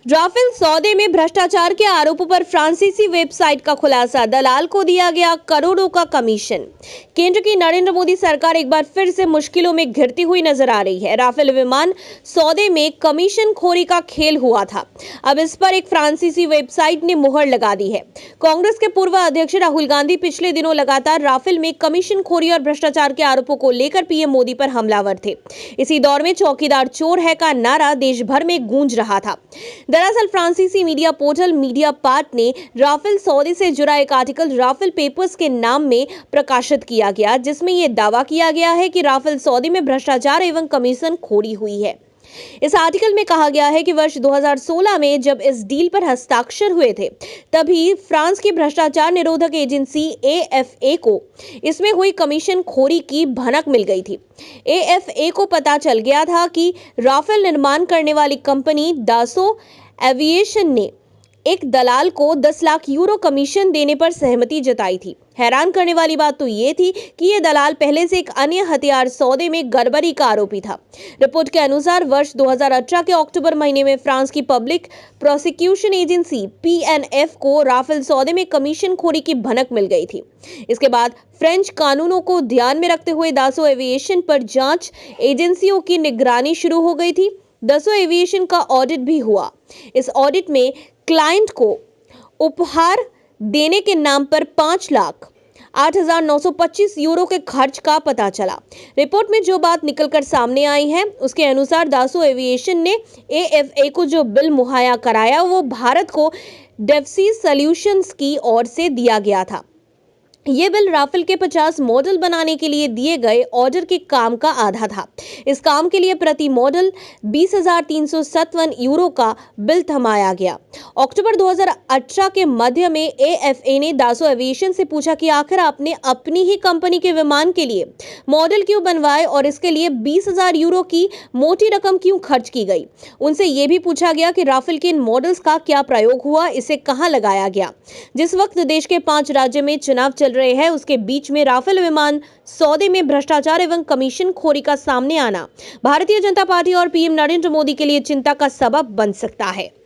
Rafale सौदे में भ्रष्टाचार के आरोपों पर फ्रांसीसी वेबसाइट का खुलासा, दलाल को दिया गया करोड़ों का कमीशन। केंद्र की नरेंद्र मोदी सरकार एक बार फिर से मुश्किलों में घिरती हुई नजर आ रही है। राफेल विमान सौदे में कमीशन खोरी का खेल हुआ था। अब इस पर एक फ्रांसीसी वेबसाइट ने मुहर लगा दी है। कांग्रेस के पूर्व अध्यक्ष राहुल गांधी पिछले दिनों लगातार राफेल में कमीशन खोरी और भ्रष्टाचार के आरोपों को लेकर पीएम मोदी पर हमलावर थे। इसी दौर में चौकीदार चोर है का नारा देश भर में गूंज रहा था। दरअसल फ्रांसीसी मीडिया पोर्टल मीडिया पार्ट ने राफेल सौदे से जुड़ा एक आर्टिकल राफेल पेपर्स के नाम में प्रकाशित किया गया, जिसमें यह दावा किया गया है कि राफेल सौदे में भ्रष्टाचार एवं कमीशन खोरी हुई है। इस आर्टिकल में कहा गया है कि वर्ष 2016 में जब इस डील पर हस्ताक्षर हुए थे, तभी फ्रांस की भ्रष्टाचार निरोधक एजेंसी एएफए को इसमें हुई कमीशन खोरी की भनक मिल गई थी। एएफए को पता चल गया था कि राफेल निर्माण करने वाली कंपनी दासो एविएशन ने एक दलाल को 10 लाख यूरो कमीशन देने पर सहमति जताई थी। हैरान करने वाली बात तो ये थी कि ये दलाल पहले से एक अन्य हथियार सौदे में गड़बड़ी का आरोपी था। रिपोर्ट के अनुसार वर्ष 2018 के अक्टूबर महीने में फ्रांस की पब्लिक प्रोसिक्यूशन एजेंसी पीएनएफ को राफेल सौदे में कमीशन खोरी की भनक मिल गई थी। इसके बाद फ्रेंच कानूनों को ध्यान में रखते हुए दासो एविएशन पर जांच एजेंसियों की निगरानी शुरू हो गई थी। दासो एविएशन का ऑडिट भी हुआ। इस ऑडिट में क्लाइंट को उपहार देने के नाम पर 5,08,925 यूरो के खर्च का पता चला। रिपोर्ट में जो बात निकलकर सामने आई है, उसके अनुसार दासो एविएशन ने एएफए को जो बिल मुहैया कराया, वो भारत को डेफसी सॉल्यूशंस की ओर से दिया गया था। ये बिल राफेल के 50 मॉडल बनाने के लिए दिए गए ऑर्डर के काम का आधा था। इस काम के लिए प्रति मॉडल 20,357 यूरो का बिल थमाया गया। अक्टूबर 2018 के मध्य में एएफए ने दासो एविएशन से पूछा कि आखिर आपने अपनी ही कंपनी के विमान के लिए मॉडल क्यों बनवाए और इसके लिए 20,000 यूरो की मोटी रकम क्यों खर्च की गई। उनसे यह भी पूछा गया कि राफेल के इन मॉडल्स का क्या प्रयोग हुआ, इसे कहां लगाया गया। जिस वक्त देश के 5 राज्य में चुनाव चल रहे हैं, उसके बीच में राफेल विमान सौदे में भ्रष्टाचार एवं कमीशन खोरी का सामने आना भारतीय जनता पार्टी और पीएम नरेंद्र मोदी के लिए चिंता का सबब बन सकता है।